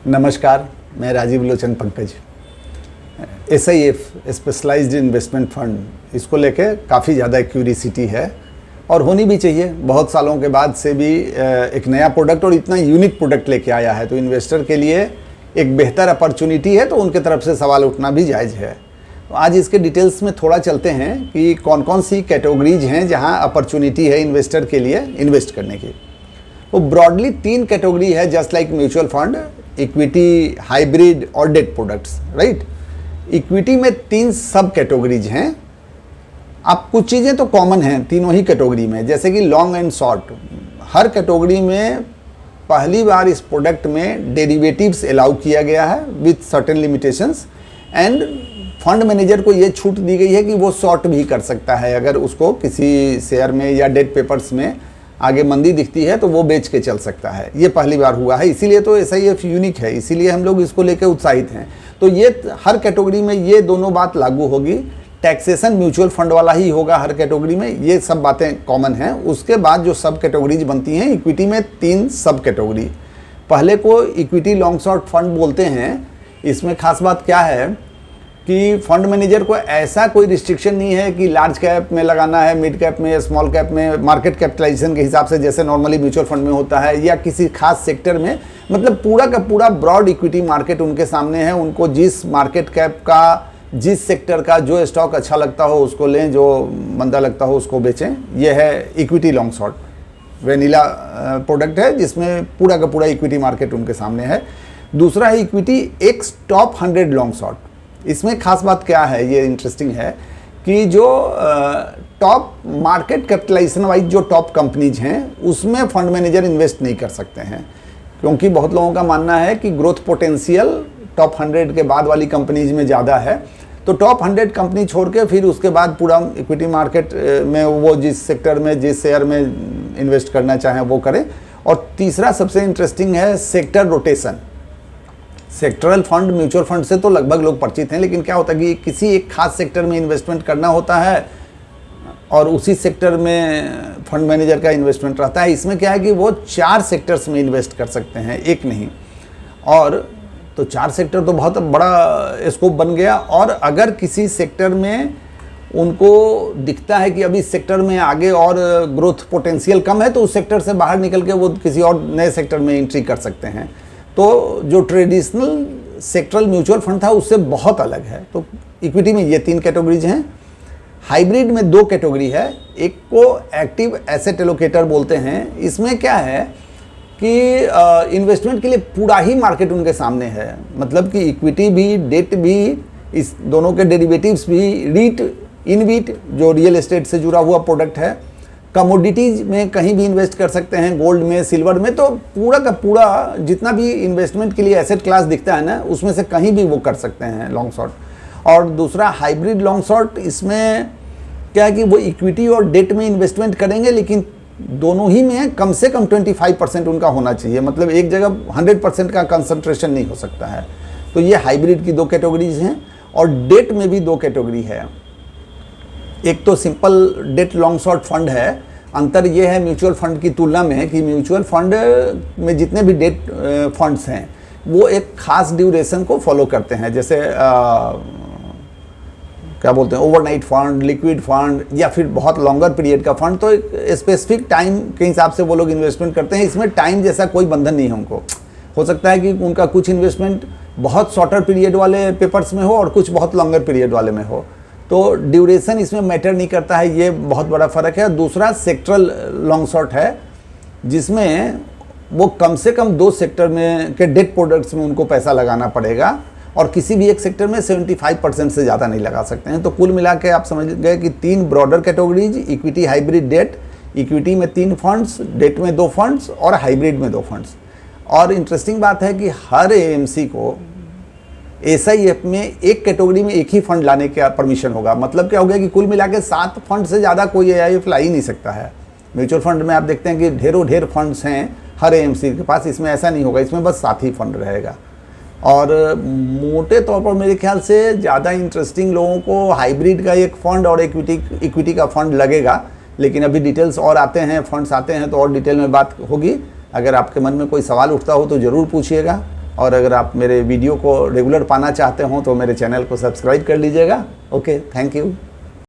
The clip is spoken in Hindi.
नमस्कार, मैं Rajiv Lochan Pankaj. SIF specialised investment fund, इसको लेके काफ़ी ज़्यादा क्यूरियोसिटी है और होनी भी चाहिए। बहुत सालों के बाद से भी एक नया प्रोडक्ट और इतना यूनिक प्रोडक्ट लेके आया है, तो इन्वेस्टर के लिए एक बेहतर अपॉर्चुनिटी है, तो उनके तरफ से सवाल उठना भी जायज़ है। तो आज इसके डिटेल्स में थोड़ा चलते हैं कि कौन कौन सी कैटेगरीज हैं जहां अपॉर्चुनिटी है इन्वेस्टर के लिए इन्वेस्ट करने की। तो ब्रॉडली 3 कैटेगरी है, just like mutual fund, equity, hybrid और डेट प्रोडक्ट्स, राइट। इक्विटी में 3 सब कैटेगरीज हैं। अब कुछ चीज़ें तो कॉमन हैं तीनों ही कैटेगरी में, जैसे कि long and short. Her category में पहली बार इस प्रोडक्ट में डेरिवेटिव्स अलाउ किया गया है with certain limitations, end fund manager को ये छूट दी गई है कि वो शॉर्ट भी कर सकता है। अगर उसको किसी शेयर में या डेट पेपर्स में आगे मंदी दिखती है तो वो बेच के चल सकता है। ये पहली बार हुआ है, इसीलिए तो SIF यूनिक है, इसीलिए हम लोग इसको लेकर उत्साहित हैं। तो ये हर कैटेगरी में ये दोनों बात लागू होगी। टैक्सेशन म्यूचुअल फंड वाला ही होगा हर कैटेगरी में, ये सब बातें कॉमन हैं। उसके बाद जो सब कैटेगरीज बनती हैं, इक्विटी में 3 सब कैटेगरी। पहले को इक्विटी लॉन्ग शॉर्ट फंड बोलते हैं। इसमें खास बात क्या है कि फंड मैनेजर को ऐसा कोई रिस्ट्रिक्शन नहीं है कि लार्ज कैप में लगाना है, मिड कैप में, स्मॉल कैप में, मार्केट कैपिटलाइजेशन के हिसाब से जैसे नॉर्मली म्यूचुअल फंड में होता है, या किसी खास सेक्टर में। मतलब पूरा का पूरा ब्रॉड इक्विटी मार्केट उनके सामने है। उनको जिस मार्केट कैप का, जिस सेक्टर का जो स्टॉक अच्छा लगता हो उसको लें, जो मंदा लगता हो उसको बेचें। यह है equity long short, vanilla product है जिसमें पूरा का पूरा इक्विटी मार्केट उनके सामने है। दूसरा है equity x top 100 long short. इसमें खास बात क्या है, ये इंटरेस्टिंग है कि जो टॉप मार्केट कैपिटलाइजेशन वाइज जो टॉप कंपनीज हैं उसमें फंड मैनेजर इन्वेस्ट नहीं कर सकते हैं, क्योंकि बहुत लोगों का मानना है कि ग्रोथ पोटेंशियल टॉप 100 के बाद वाली कंपनीज में ज़्यादा है। तो टॉप 100 कंपनी छोड़ के फिर उसके बाद पूरा इक्विटी मार्केट में वो जिस सेक्टर में, जिस शेयर में इन्वेस्ट करना चाहें वो करें। और तीसरा सबसे इंटरेस्टिंग है sector rotation. Sectoral fund mutual fund से तो लगभग लोग परिचित हैं, लेकिन क्या होता है कि किसी एक खास सेक्टर में इन्वेस्टमेंट करना होता है और उसी सेक्टर में फंड मैनेजर का इन्वेस्टमेंट रहता है। इसमें क्या है कि वो 4 सेक्टर्स में इन्वेस्ट कर सकते हैं, एक नहीं। और तो 4 सेक्टर तो बहुत बड़ा स्कोप बन गया। और अगर किसी सेक्टर में उनको दिखता है कि अभी इस सेक्टर में आगे और ग्रोथ पोटेंशियल कम है, तो उस सेक्टर से बाहर निकल के वो किसी और नए सेक्टर में एंट्री कर सकते हैं। तो जो ट्रेडिशनल सेक्टरल म्यूचुअल फंड था उससे बहुत अलग है। तो इक्विटी में ये 3 कैटेगरीज हैं। हाइब्रिड में 2 कैटेगरी है। एक को एक्टिव एसेट एलोकेटर बोलते हैं। इसमें क्या है कि इन्वेस्टमेंट के लिए पूरा ही मार्केट उनके सामने है। मतलब कि इक्विटी भी, डेट भी, इस दोनों के डेरिवेटिव्स भी, रीट, इनवीट जो रियल एस्टेट से जुड़ा हुआ प्रोडक्ट है, कमोडिटीज में कहीं भी इन्वेस्ट कर सकते हैं, गोल्ड में, सिल्वर में। तो पूरा का पूरा जितना भी इन्वेस्टमेंट के लिए एसेट क्लास दिखता है ना, उसमें से कहीं भी वो कर सकते हैं लॉन्ग शॉर्ट। और दूसरा हाइब्रिड लॉन्ग शॉर्ट, इसमें क्या है कि वो इक्विटी और डेट में इन्वेस्टमेंट करेंगे, लेकिन दोनों ही में कम से कम 25% उनका होना चाहिए। मतलब एक जगह 100% का कंसंट्रेशन नहीं हो सकता है। तो ये हाइब्रिड की 2 कैटेगरीज हैं। और डेट में भी 2 कैटेगरी है। एक तो simple debt long short fund है। अंतर ये है म्यूचुअल फंड की तुलना में कि म्यूचुअल फंड में जितने भी डेट फंड्स हैं वो एक खास ड्यूरेशन को फॉलो करते हैं, जैसे क्या बोलते हैं, ओवरनाइट फंड, लिक्विड फंड, या फिर बहुत लॉन्गर पीरियड का फंड। तो एक स्पेसिफिक टाइम के हिसाब से वो लोग इन्वेस्टमेंट करते हैं। इसमें टाइम जैसा कोई बंधन नहीं है उनको। हो सकता है कि उनका कुछ इन्वेस्टमेंट बहुत शॉर्टर पीरियड वाले पेपर्स में हो और कुछ बहुत लॉन्गर पीरियड वाले में हो। तो ड्यूरेशन इसमें मैटर नहीं करता है, ये बहुत बड़ा फ़र्क है। दूसरा सेक्टरल लॉन्ग शॉर्ट है, जिसमें वो कम से कम 2 सेक्टर में के डेट प्रोडक्ट्स में उनको पैसा लगाना पड़ेगा और किसी भी एक सेक्टर में 75% से ज़्यादा नहीं लगा सकते हैं। तो कुल मिला के आप समझ गए कि 3 broader categories, equity, hybrid, debt. Equity में 3 फंड्स, डेट में 2 फंड्स और हाइब्रिड में 2 फंड्स। और इंटरेस्टिंग बात है कि हर AMC को SIF में एक कैटेगरी में एक ही फंड लाने का परमिशन होगा। मतलब क्या हो गया कि कुल मिला के 7 फंड से ज़्यादा कोई AIF ला ही नहीं सकता है। म्यूचुअल फंड में आप देखते हैं कि ढेर फंड्स हैं हर AMC के पास, इसमें ऐसा नहीं होगा। इसमें बस 7 ही फंड रहेगा। और मोटे तौर पर मेरे ख्याल से ज़्यादा इंटरेस्टिंग लोगों को हाइब्रिड का एक फ़ंड और इक्विटी का फ़ंड लगेगा। लेकिन अभी डिटेल्स और आते हैं, फंड्स आते हैं तो और डिटेल में बात होगी। अगर आपके मन में कोई सवाल उठता हो तो ज़रूर पूछिएगा। और अगर आप मेरे वीडियो को रेगुलर पाना चाहते हो तो मेरे चैनल को सब्सक्राइब कर लीजिएगा। Okay, thank you.